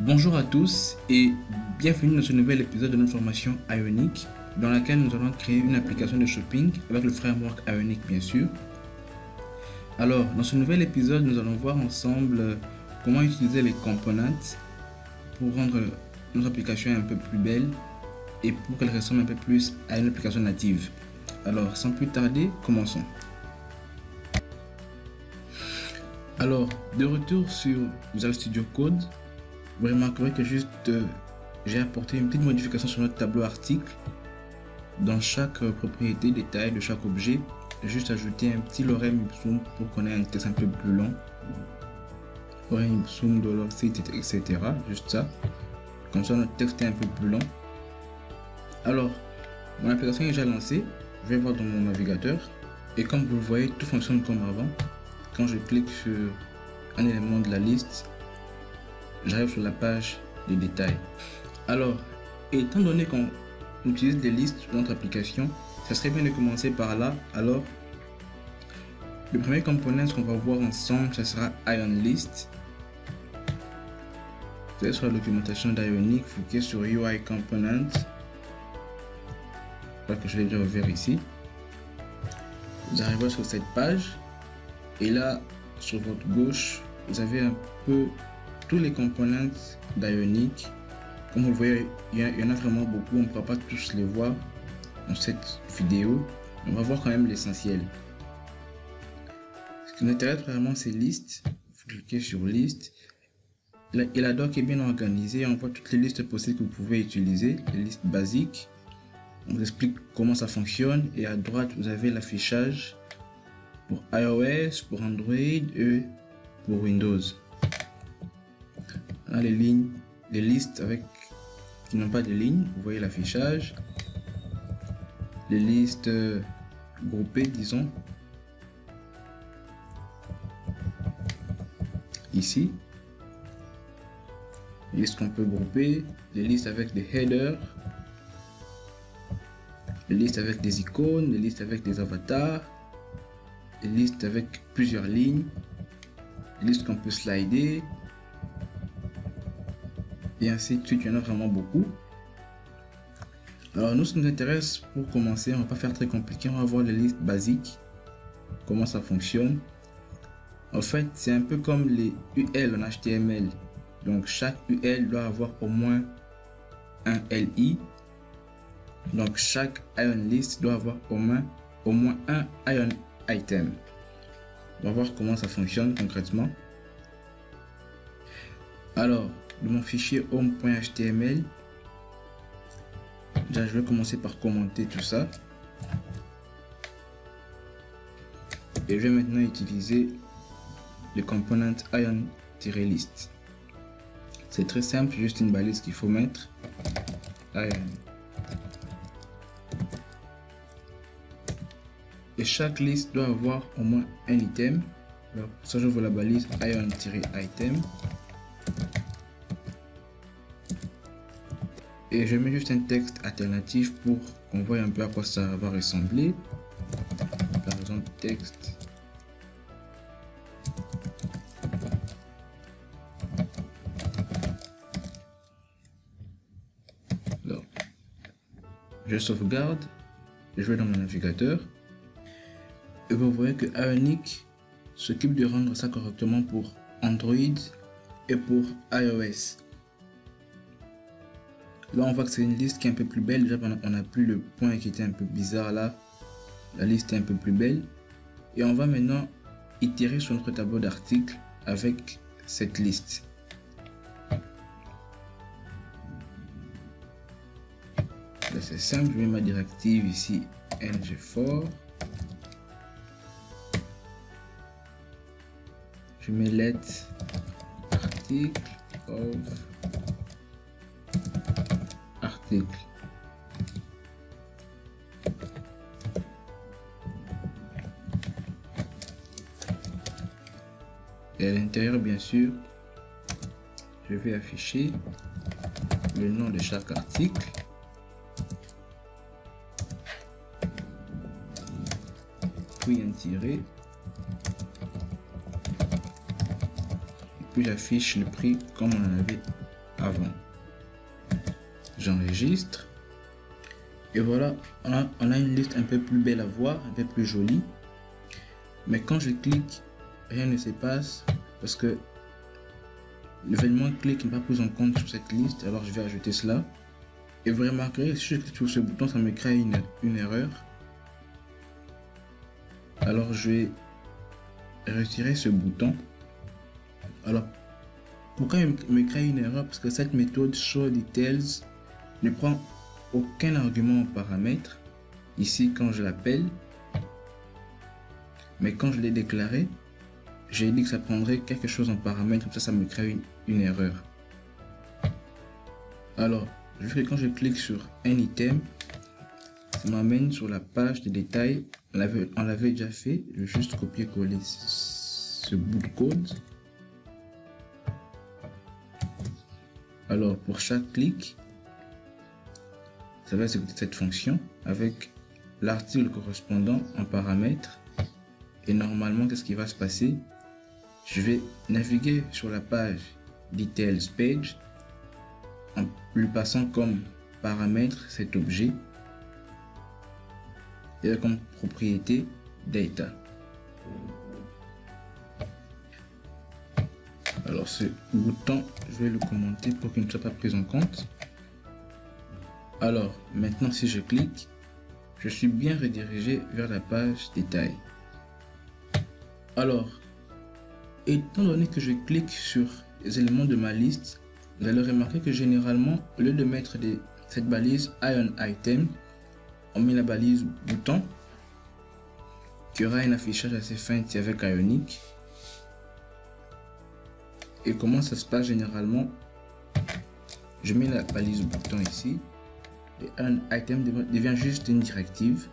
Bonjour à tous et bienvenue dans ce nouvel épisode de notre formation Ionic dans laquelle nous allons créer une application de shopping avec le framework Ionic bien sûr. Alors dans ce nouvel épisode nous allons voir ensemble comment utiliser les components pour rendre notre application un peu plus belle et pour qu'elle ressemble un peu plus à une application native. Alors sans plus tarder, commençons. Alors de retour sur Visual Studio Code, vous remarquerez que j'ai apporté une petite modification sur notre tableau article. Dans chaque propriété détail de chaque objet, juste ajouter un petit lorem ipsum pour qu'on ait un texte un peu plus long. Lorem ipsum, dollar site, etc. Juste ça. Comme ça notre texte est un peu plus long. Alors, mon application est déjà lancée. Je vais voir dans mon navigateur. Et comme vous le voyez, tout fonctionne comme avant. Quand je clique sur un élément de la liste, j'arrive sur la page de détails. Alors, étant donné qu'on utilise des listes dans notre application, ça serait bien de commencer par là. Alors, le premier component qu'on va voir ensemble, ça sera IonList. Vous allez sur la documentation d'Ionic, vous cliquez sur UI Component. Je crois que je l'ai déjà ouvert ici. Vous arrivez sur cette page et là, sur votre gauche, vous avez un peu tous les components d'Ionic. Comme vous le voyez, il y en a vraiment beaucoup, on ne pourra pas tous les voir dans cette vidéo. On va voir quand même l'essentiel. Ce qui nous intéresse vraiment, c'est liste. Vous cliquez sur liste. Et la doc est bien organisée, on voit toutes les listes possibles que vous pouvez utiliser, les listes basiques. On vous explique comment ça fonctionne et à droite, vous avez l'affichage pour iOS, pour Android et pour Windows. Là, les listes qui n'ont pas de lignes, vous voyez l'affichage. Les listes groupées, disons. Ici. Les listes qu'on peut grouper. Les listes avec des headers. Les listes avec des icônes. Les listes avec des avatars. Les listes avec plusieurs lignes. Les listes qu'on peut slider. Et ainsi de suite, il y en a vraiment beaucoup. Alors nous, ce qui nous intéresse pour commencer, on ne va pas faire très compliqué, on va voir les listes basiques, comment ça fonctionne. En fait, c'est un peu comme les UL en HTML. Donc chaque UL doit avoir au moins un LI. Donc chaque IonList doit avoir au moins un Ion Item. On va voir comment ça fonctionne concrètement. Alors, de mon fichier home.html, déjà je vais commencer par commenter tout ça et je vais maintenant utiliser le component ion-list. C'est très simple, juste une balise qu'il faut mettre. Ion. Et chaque liste doit avoir au moins un item. Alors pour ça j'ouvre la balise ion-item. Et je mets juste un texte alternatif pour qu'on voit un peu à quoi ça va ressembler. Par exemple, texte. Alors, je sauvegarde. Je vais dans mon navigateur. Et vous voyez que Ionic s'occupe de rendre ça correctement pour Android et pour iOS. Là, on voit que c'est une liste qui est un peu plus belle. Déjà, on n'a plus le point qui était un peu bizarre là. La liste est un peu plus belle. Et on va maintenant itérer sur notre tableau d'articles avec cette liste. Là, c'est simple. Je mets ma directive ici, ng4. Je mets let article of article. Et à l'intérieur, bien sûr, je vais afficher le nom de chaque article. Puis un tiret. Et puis j'affiche le prix comme on en avait avant. J'enregistre. Et voilà, on a une liste un peu plus belle à voir, un peu plus jolie. Mais quand je clique, rien ne se passe parce que l'événement clic n'est pas pris en compte sur cette liste. Alors je vais ajouter cela. Et vous remarquerez, si je clique sur ce bouton, ça me crée une erreur. Alors je vais retirer ce bouton. Alors pourquoi il me crée une erreur? Parce que cette méthode show details ne prend aucun argument en paramètre ici quand je l'appelle, mais quand je l'ai déclaré, j'ai dit que ça prendrait quelque chose en paramètre, comme ça me crée une erreur. Alors je fais que quand je clique sur un item, ça m'amène sur la page de détails. On l'avait déjà fait. Je vais juste copier-coller ce bout de code. Alors pour chaque clic, ça va exécuter cette fonction avec l'article correspondant en paramètres. Et normalement, qu'est-ce qui va se passer? Je vais naviguer sur la page Details Page en lui passant comme paramètre cet objet et comme propriété Data. Alors ce bouton, je vais le commenter pour qu'il ne soit pas pris en compte. Alors maintenant, si je clique, je suis bien redirigé vers la page détail. Alors, étant donné que je clique sur les éléments de ma liste, vous allez remarquer que généralement, au lieu de mettre cette balise Ion Item, on met la balise bouton qui aura un affichage assez fin avec Ionic. Et comment ça se passe généralement? Je mets la balise bouton ici et un item devient juste une directive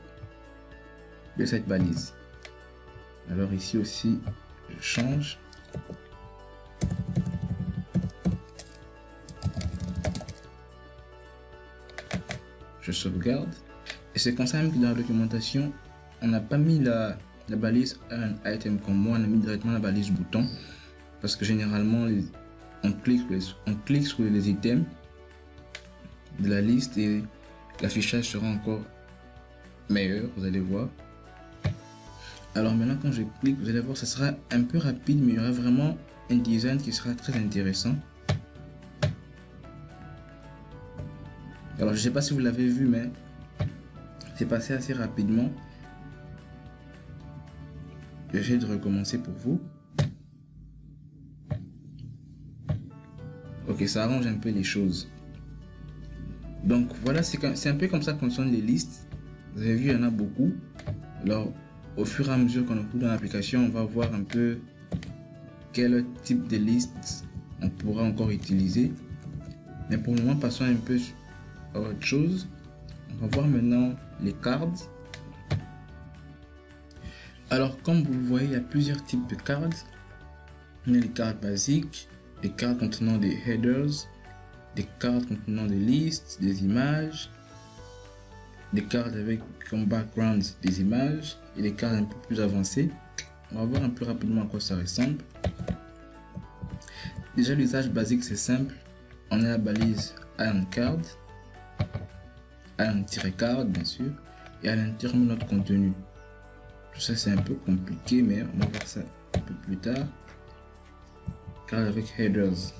de cette balise. Alors ici aussi, je change. Je sauvegarde. Et c'est comme ça même que dans la documentation, on n'a pas mis la balise un item comme moi, on a mis directement la balise bouton. Parce que généralement, on clique sur les items de la liste et l'affichage sera encore meilleur, vous allez voir. Alors maintenant, quand je clique, vous allez voir, ça sera un peu rapide, mais il y aura vraiment un design qui sera très intéressant. Alors je ne sais pas si vous l'avez vu, mais c'est passé assez rapidement. J'essaie de recommencer pour vous. Ok, ça arrange un peu les choses. Donc voilà, c'est un peu comme ça que fonctionnent les listes. Vous avez vu, il y en a beaucoup. Alors au fur et à mesure qu'on écoute dans l'application, on va voir un peu quel type de liste on pourra encore utiliser. Mais pour le moment, passons un peu à autre chose. On va voir maintenant les cards. Alors comme vous le voyez, il y a plusieurs types de cards. On a les cards basiques, des cartes contenant des headers, des cartes contenant des listes, des images, des cartes avec comme background des images et des cartes un peu plus avancées. On va voir un peu rapidement à quoi ça ressemble. Déjà, l'usage basique, c'est simple. On a la balise Ion Card, Ion-card bien sûr, et à l'intérieur notre contenu. Tout ça, c'est un peu compliqué, mais on va voir ça un peu plus tard. Carte avec headers.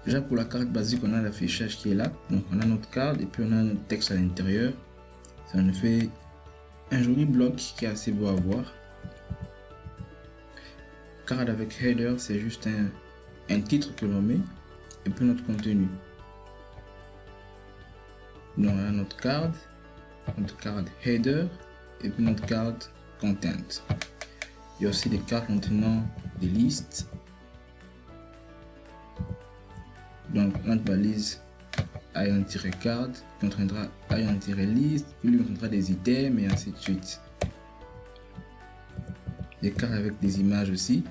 Déjà pour la carte basique, on a l'affichage qui est là. Donc on a notre carte et puis on a notre texte à l'intérieur. Ça nous fait un joli bloc qui est assez beau à voir. Carte avec header, c'est juste un titre que l'on met et puis notre contenu. Donc on a notre carte header et puis notre carte content. Il y a aussi des cartes contenant des listes. Donc notre balise Ion-card contiendra Ion-list, puis lui contiendra des items et ainsi de suite. Des cartes avec des images aussi.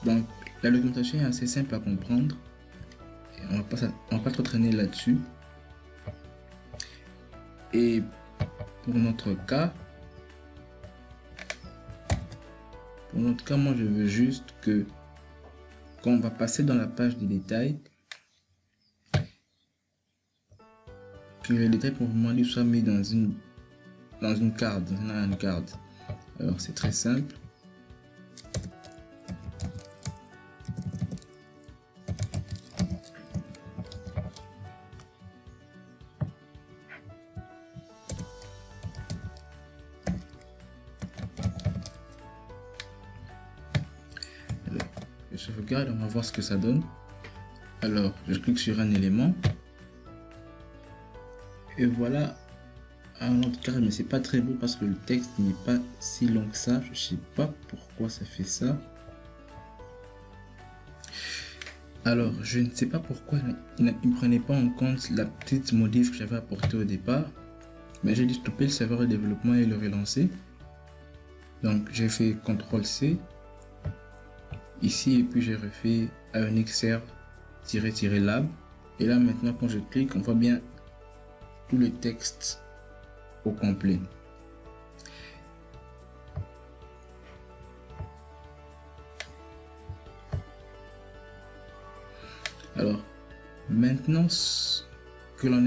Donc la documentation est assez simple à comprendre. Et on va pas trop traîner là-dessus. Et pour notre cas, moi je veux juste que quand on va passer dans la page des détails, que les détails pour le moment soient mis dans une carte, dans une carte. Alors c'est très simple. Alors, je sauvegarde, on va voir ce que ça donne. Alors je clique sur un élément. Et voilà un autre carte, mais c'est pas très beau parce que le texte n'est pas si long que ça. Je sais pas pourquoi ça fait ça. Alors je ne sais pas pourquoi il ne prenait pas en compte la petite modif que j'avais apportée au départ, mais j'ai dû stopper le serveur de développement et le relancer. Donc j'ai fait CTRL-C ici et puis j'ai refait Ionic serve-lab, et là maintenant quand je clique on voit bien tout le texte au complet. Alors maintenant ce que l'on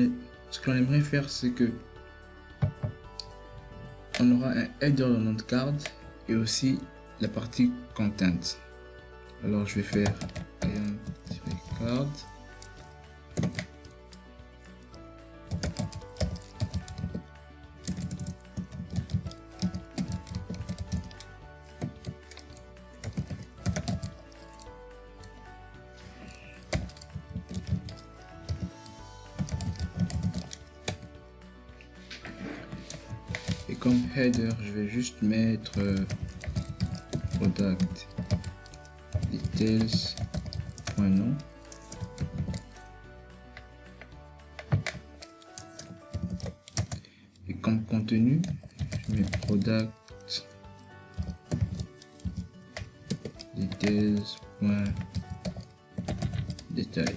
aimerait faire, c'est que on aura un header dans notre carte et aussi la partie content. Alors je vais faire card. Et comme header, je vais juste mettre product details.nom. Et comme contenu, je mets product details.détail.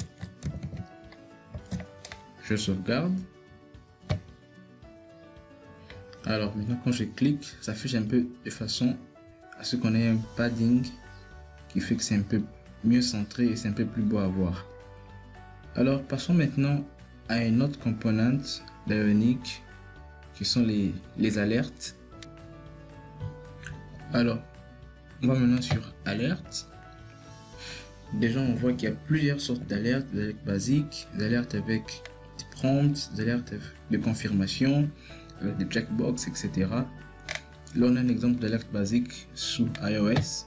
Je sauvegarde. Alors maintenant quand je clique, ça affiche un peu de façon à ce qu'on ait un padding qui fait que c'est un peu mieux centré et c'est un peu plus beau à voir. Alors passons maintenant à une autre composante d'Ionic qui sont les alertes. Alors on va maintenant sur alerte. Déjà on voit qu'il y a plusieurs sortes d'alertes, des alertes basiques, des alertes avec des prompts, des alertes de confirmation, avec des checkbox, etc. Là on a un exemple d'alerte basique sous iOS.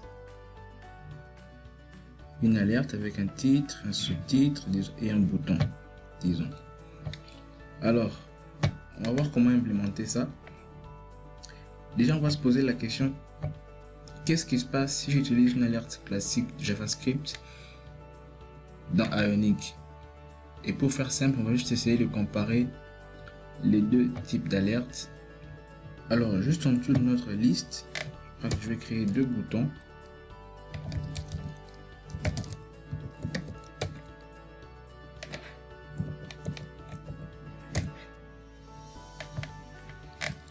Une alerte avec un titre, un sous-titre et un bouton, disons. Alors on va voir comment implémenter ça. Déjà on va se poser la question, qu'est-ce qui se passe si j'utilise une alerte classique JavaScript dans Ionic? Et pour faire simple, on va juste essayer de comparer les deux types d'alertes. Alors juste en dessous de notre liste, je vais créer deux boutons.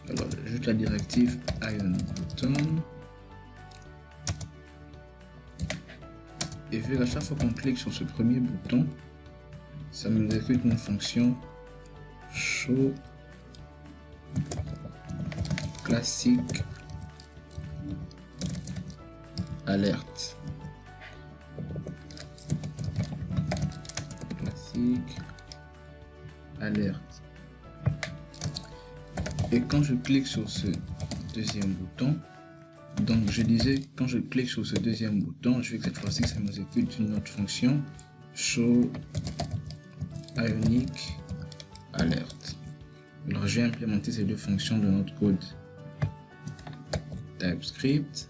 Alors juste la directive ion button. Et vu qu'à chaque fois qu'on clique sur ce premier bouton, ça nous exécute une fonction show classique alerte. Classique alerte. Et quand je clique sur ce deuxième bouton, donc je disais, quand je clique sur ce deuxième bouton, je veux que cette fois-ci ça m'exécute une autre fonction show Ionic alert. Alors je vais implémenter ces deux fonctions de notre code TypeScript.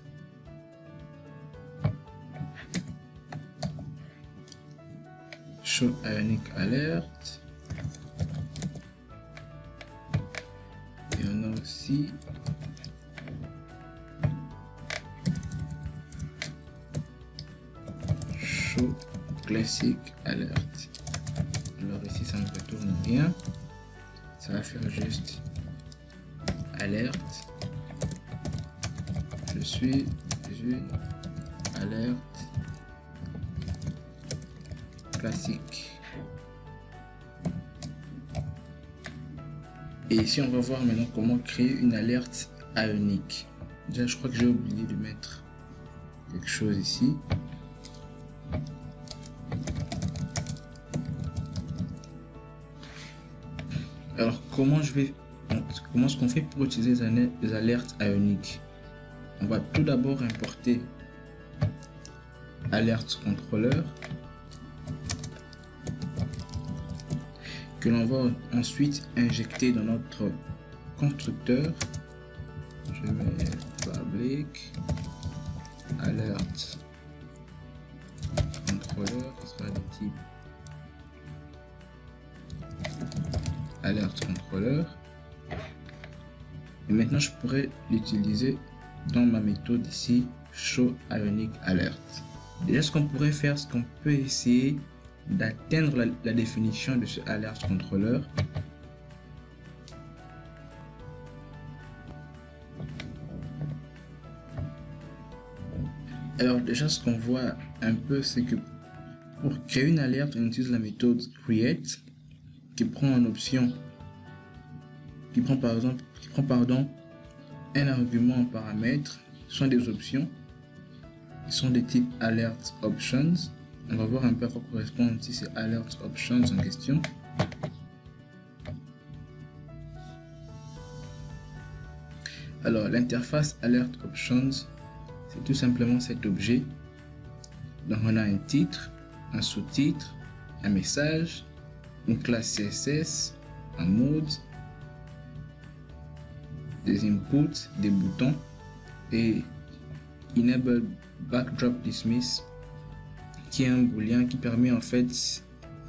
Show Ionic alert. Et on a aussi show classic alert. Alors ici ça ne retourne rien. Ça va faire juste alerte. Je suis une alerte classique. Et ici, on va voir maintenant comment créer une alerte ionique. Déjà, je crois que j'ai oublié de mettre quelque chose ici. Alors, comment est-ce qu'on fait pour utiliser les alertes ioniques? On va tout d'abord importer alerte contrôleur que l'on va ensuite injecter dans notre constructeur. Je mets public alerte contrôleur qui sera de type alerte contrôleur. Et maintenant je pourrais l'utiliser dans ma méthode ici show ionic alert. Déjà, ce qu'on pourrait faire, c'est qu'on peut essayer d'atteindre la définition de ce alert contrôleur. Alors déjà, ce qu'on voit un peu, c'est que pour créer une alerte, on utilise la méthode create qui prend en option, qui prend un argument en paramètre. Ce sont des options qui sont des types alert options. On va voir un peu à quoi correspond si c'est alert options en question. Alors l'interface alert options, c'est tout simplement cet objet. Donc on a un titre, un sous-titre, un message, une classe CSS, un mode, des inputs, des boutons et enable backdrop dismiss qui est un booléen qui permet en fait,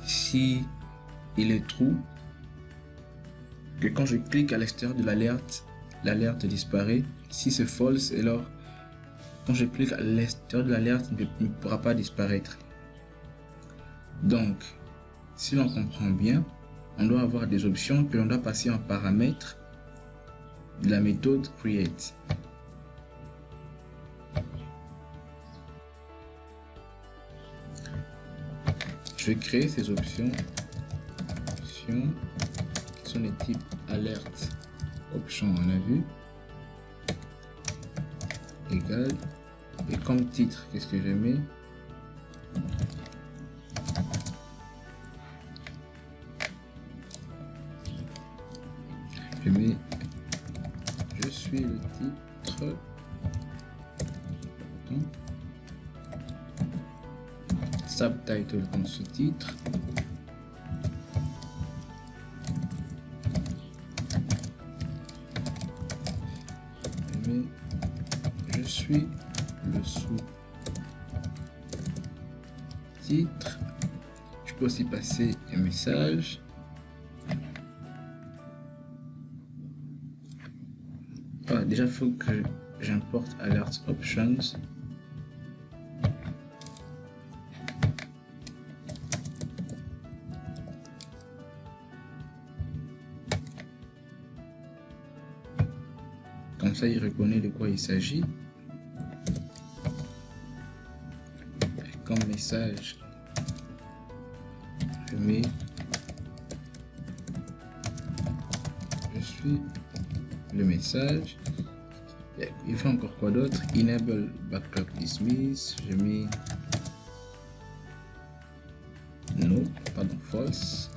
si il est true, que quand je clique à l'extérieur de l'alerte, l'alerte disparaît. Si c'est false, alors quand je clique à l'extérieur de l'alerte, il ne pourra pas disparaître. Donc si l'on comprend bien, on doit avoir des options que l'on doit passer en paramètres de la méthode create. Je vais créer ces options qui sont les types alerte option, on a vu, égal, et comme titre, qu'est-ce que je mets? Je mets je suis le titre, subtitle comme sous-titre, mais je suis le sous-titre. Je peux aussi passer un message. Déjà, il faut que j'importe alert options. Comme ça, il reconnaît de quoi il s'agit. Comme message, je mets je suis le message. Il fait encore quoi d'autre? Enable backdrop dismiss. Je mets no, pardon, false.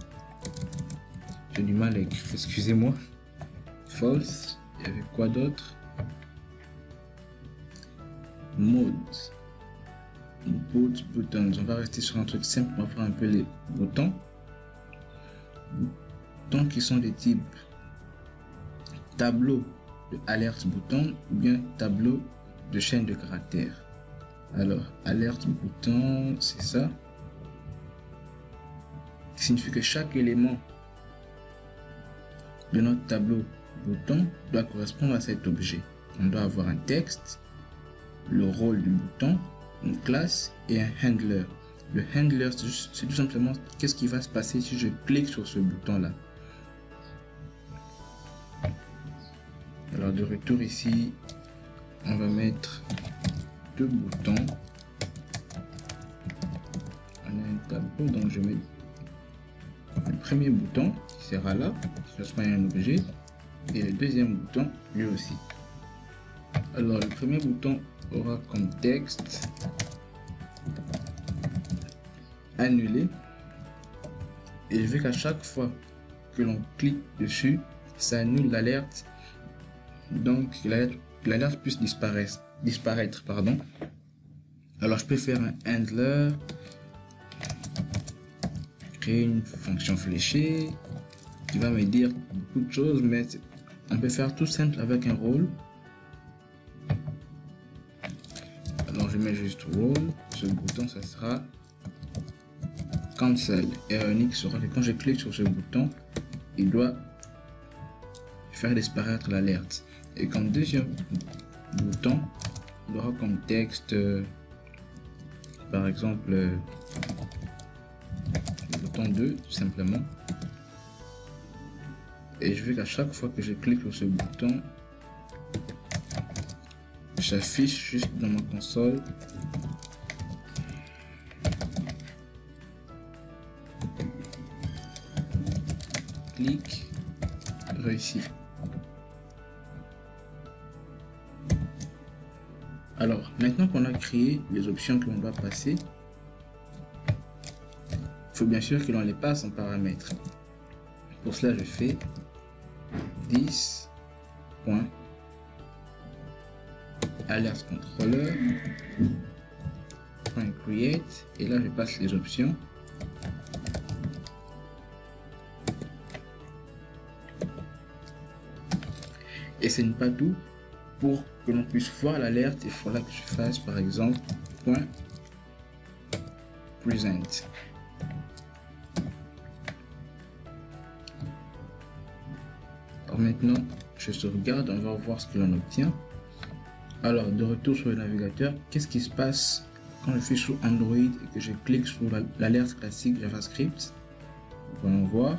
J'ai du mal à écrire, excusez-moi. False. Il y avait quoi d'autre? Mode. Input buttons. On va rester sur un truc simple. On va faire un peu les boutons. Boutons qui sont des types tableau de alerte bouton ou bien tableau de chaîne de caractères. Alors alerte bouton, c'est ça, qui signifie que chaque élément de notre tableau bouton doit correspondre à cet objet. On doit avoir un texte, le rôle du bouton, une classe et un handler. Le handler, c'est tout simplement qu'est-ce qui va se passer si je clique sur ce bouton là. Alors de retour ici, on va mettre deux boutons on a un tableau, donc je mets le premier bouton qui sera là, qui correspond à un objet, et le deuxième bouton lui aussi. Alors le premier bouton aura comme texte annuler, et je veux qu'à chaque fois que l'on clique dessus, ça annule l'alerte, donc l'alerte puisse disparaître, pardon. Alors je peux faire un handler, créer une fonction fléchée qui va me dire beaucoup de choses, mais on peut faire tout simple avec un rôle. Alors je mets juste rôle, ce bouton ça sera cancel, et Ionic sera que quand je clique sur ce bouton, il doit faire disparaître l'alerte. Et comme deuxième bouton, il aura comme texte par exemple le bouton 2 tout simplement, et je veux qu'à chaque fois que je clique sur ce bouton, j'affiche juste dans ma console clic réussi. Alors maintenant qu'on a créé les options que l'on doit passer, il faut bien sûr que l'on les passe en paramètres. Pour cela je fais 10 points alert controller .create, et là je passe les options. Et ce n'est pas tout. Pour que l'on puisse voir l'alerte, il faudra que je fasse par exemple point present. Alors maintenant je sauvegarde, on va voir ce que l'on obtient. Alors de retour sur le navigateur, qu'est-ce qui se passe quand je suis sur Android et que je clique sur l'alerte classique JavaScript? Voyons voir.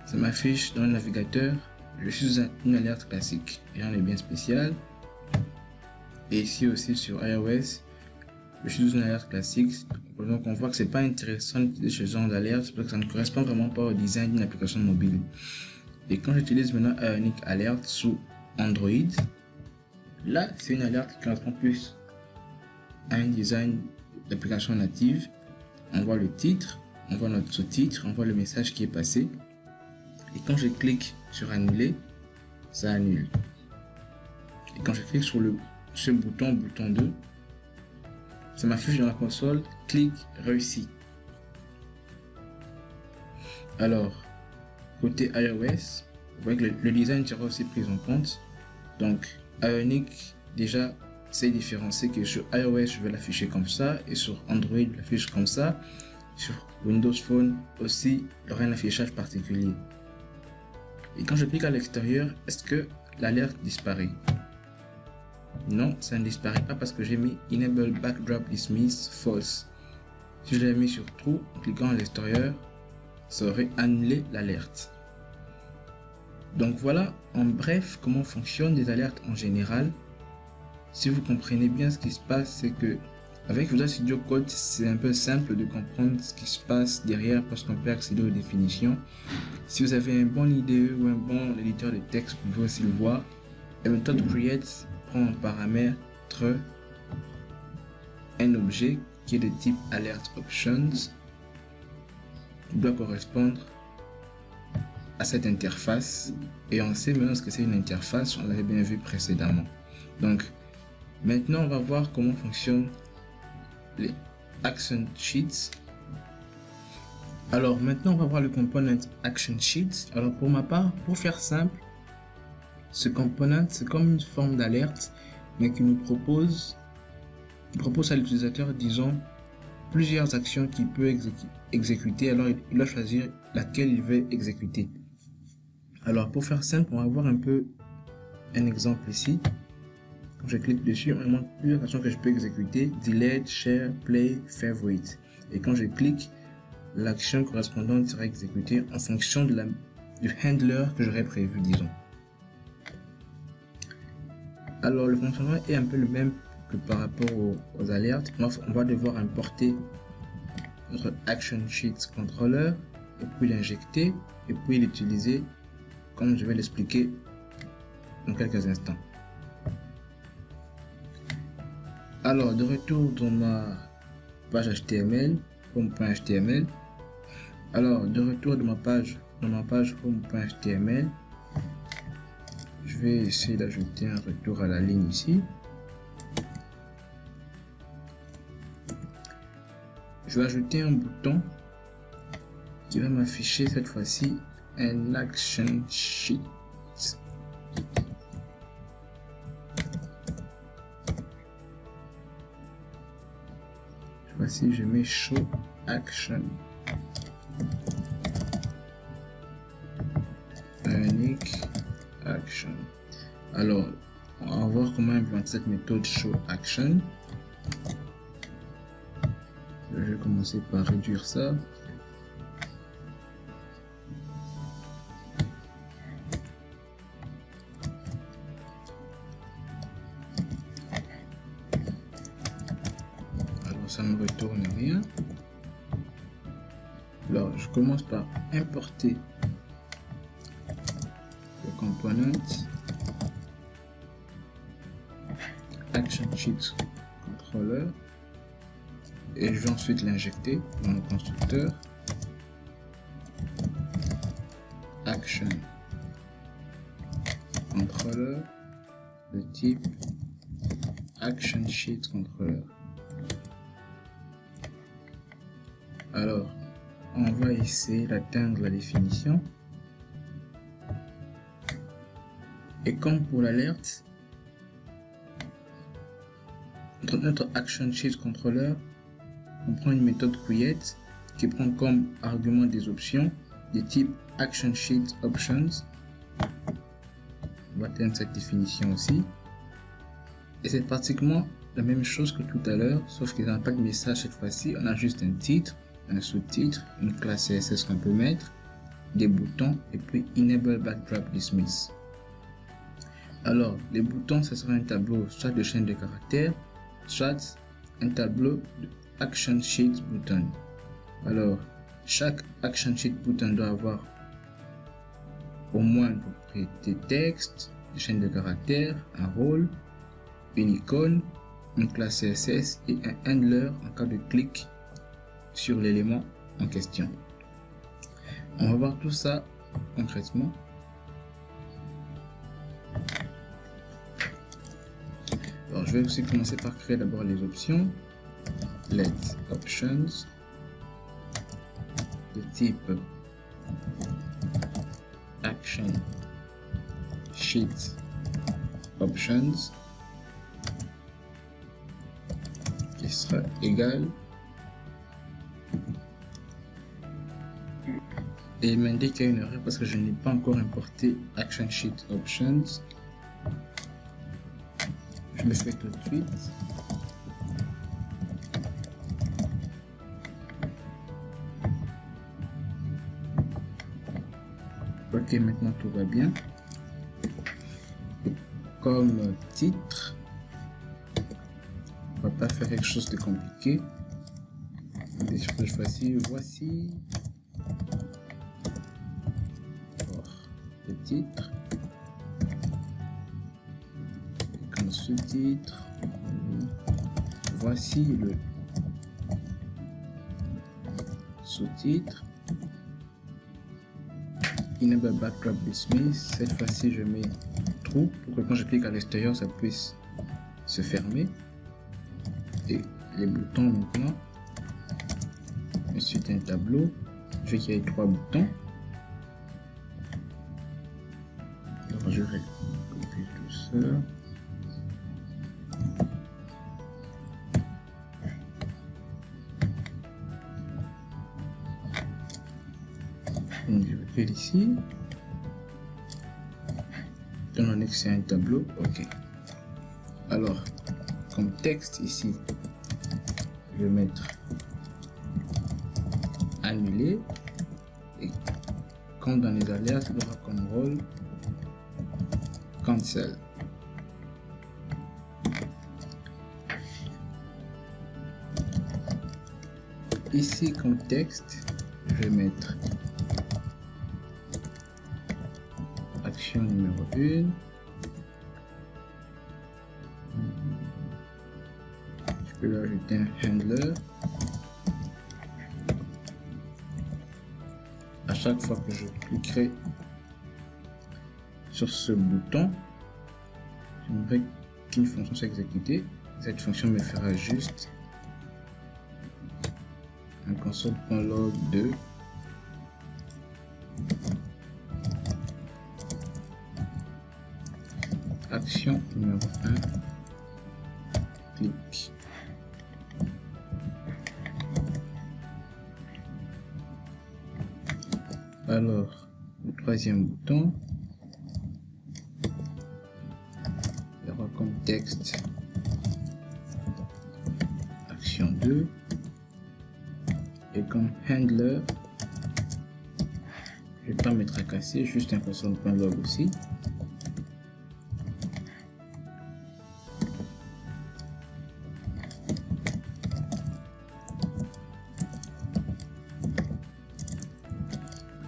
Ça m'affiche dans le navigateur, je suis une alerte classique, rien de bien spécial. Et ici aussi sur iOS, je suis une alerte classique. Donc on voit que c'est pas intéressant d'utiliser ce genre d'alerte parce que ça ne correspond vraiment pas au design d'une application mobile. Et quand j'utilise maintenant Ionic Alert sous Android, là c'est une alerte qui correspond plus à un design d'application native. On voit le titre, on voit notre sous-titre, on voit le message qui est passé. Et quand je clique sur annuler, ça annule. Et quand je clique sur ce bouton 2, ça m'affiche dans la console clic réussi. Alors côté iOS, vous voyez que le design sera aussi pris en compte. Donc Ionic déjà c'est différencié que sur iOS je vais l'afficher comme ça, et sur Android je l'affiche comme ça. Sur Windows Phone aussi il y aura un affichage particulier. Et quand je clique à l'extérieur, est-ce que l'alerte disparaît? Non, ça ne disparaît pas parce que j'ai mis Enable Backdrop Dismiss False. Si je l'avais mis sur True, en cliquant à l'extérieur, ça aurait annulé l'alerte. Donc voilà en bref comment fonctionnent les alertes en général. Si vous comprenez bien ce qui se passe, c'est que avec Visual Studio Code, c'est un peu simple de comprendre ce qui se passe derrière parce qu'on peut accéder aux définitions. Si vous avez un bon IDE ou un bon éditeur de texte, vous pouvez aussi le voir. Et Method Create prend en paramètre un objet qui est de type Alert Options qui doit correspondre à cette interface. Et on sait maintenant ce que c'est une interface, on l'avait bien vu précédemment. Donc maintenant on va voir comment fonctionnent les Action Sheets. Alors maintenant on va voir le component Action Sheets. Alors pour ma part, pour faire simple, ce component c'est comme une forme d'alerte mais qui propose à l'utilisateur, disons, plusieurs actions qu'il peut exécuter. Alors il doit choisir laquelle il veut exécuter. Alors pour faire simple, on va voir un peu un exemple ici. Quand je clique dessus, on me montre plusieurs actions que je peux exécuter: delete, share, play, favorite. Et quand je clique, l'action correspondante sera exécutée en fonction du handler que j'aurais prévu, disons. Alors le fonctionnement est un peu le même que par rapport aux alertes, on va devoir importer notre Action Sheet Controller et puis l'injecter et puis l'utiliser comme je vais l'expliquer dans quelques instants. Alors, de retour dans ma page HTML, home.html. Alors, de retour dans ma page home.html, je vais essayer d'ajouter un retour à la ligne ici. Je vais ajouter un bouton qui va m'afficher cette fois-ci un Action Sheet. Voici, je mets Show Action. Unique Action. Alors, on va voir comment implémenter cette méthode Show Action. Je vais commencer par réduire ça. Ça ne retourne rien. Alors je commence par importer le component Action Sheet Controller et je vais ensuite l'injecter dans le constructeur Action Controller de type Action Sheet Controller. Alors, on va essayer d'atteindre la définition. Et comme pour l'alerte, notre Action Sheet Controller, on prend une méthode create qui prend comme argument des options de type Action Sheet Options. On va atteindre cette définition aussi. Et c'est pratiquement la même chose que tout à l'heure, sauf qu'il n'y a pas de message cette fois-ci. On a juste un titre, un sous-titre, une classe CSS qu'on peut mettre, des boutons et puis Enable Backdrop Dismiss. Alors, les boutons, ce sera un tableau soit de chaîne de caractères, soit un tableau de Action Sheet Button. Alors, chaque Action Sheet Button doit avoir au moins une propriété texte, une chaîne de caractères, un rôle, une icône, une classe CSS et un handler en cas de clic sur l'élément en question. On va voir tout ça concrètement. Alors, je vais aussi commencer par créer d'abord les options. Let Options de type Action Sheet Options qui sera égal. Et il m'indique qu'il y a une erreur parce que je n'ai pas encore importé Action Sheet Options. Je le fais tout de suite. Ok, maintenant tout va bien. Et comme titre, on va pas faire quelque chose de compliqué. Cette fois-ci, voici le titre. Et comme sous-titre, voici le sous-titre. Enable Backdrop Dismiss. Cette fois-ci, je mets true pour que quand je clique à l'extérieur, ça puisse se fermer. Et les boutons maintenant. Ensuite, un tableau. Je veux qu'il y ait 3 boutons. Alors, je vais copier tout ça. Je vais ici. Étant donné que c'est un tableau, ok. Alors, comme texte ici, je vais mettre annuler. Et quand dans les alertes, il aura comme rôle cancel. ici comme texte, je vais mettre action numéro 1. Je peux lui ajouter un handler. À chaque fois que je cliquerai sur ce bouton, j'aimerais qu'une fonction soit exécutée. Cette fonction me fera juste un console.log de action numéro 1 clic. Alors, le troisième bouton, il y aura comme texte action 2 et comme handler, je vais pas me tracasser, juste un console.log aussi.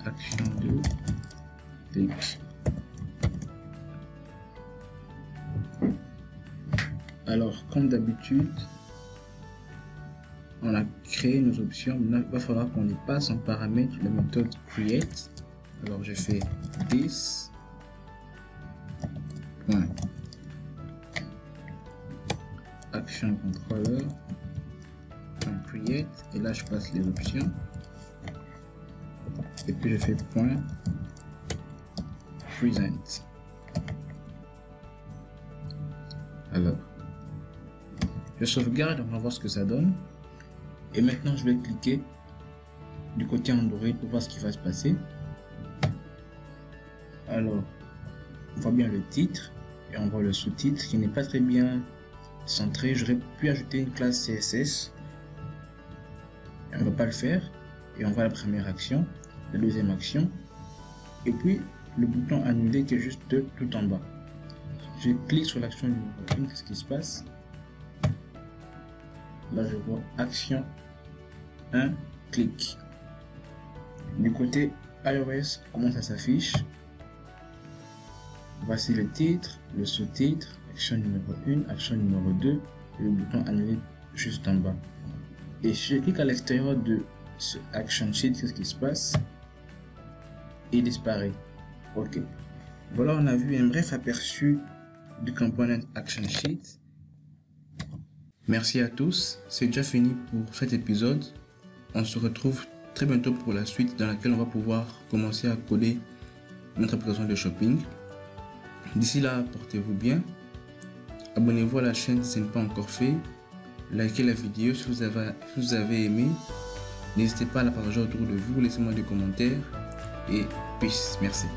Action 2 clic. Alors, comme d'habitude, on a créé nos options. Maintenant, il va falloir qu'on les passe en paramètre la méthode create. Alors, je fais this point action controller point create, et là je passe les options. Et puis je fais point present. Alors, je sauvegarde, on va voir ce que ça donne. Et maintenant, je vais cliquer du côté Android pour voir ce qui va se passer. Alors, on voit bien le titre et on voit le sous-titre qui n'est pas très bien centré. J'aurais pu ajouter une classe CSS. Et on ne va pas le faire. Et on voit la première action, la deuxième action. Et puis, le bouton annuler qui est juste tout en bas. Je clique sur l'action numéro 1, qu'est-ce qui se passe? Là, je vois action 1, clic. Du côté iOS, comment ça s'affiche? Voici le titre, le sous-titre, action numéro 1, action numéro 2, et le bouton annuler juste en bas. Et si je clique à l'extérieur de ce action sheet, qu'est-ce qui se passe? Il disparaît. Ok. Voilà, on a vu un bref aperçu du component action sheet. Merci à tous, c'est déjà fini pour cet épisode. On se retrouve très bientôt pour la suite dans laquelle on va pouvoir commencer à coder notre application de shopping. D'ici là, portez-vous bien. Abonnez-vous à la chaîne si ce n'est pas encore fait. Likez la vidéo si vous avez aimé. N'hésitez pas à la partager autour de vous. Laissez-moi des commentaires. Et peace. Merci.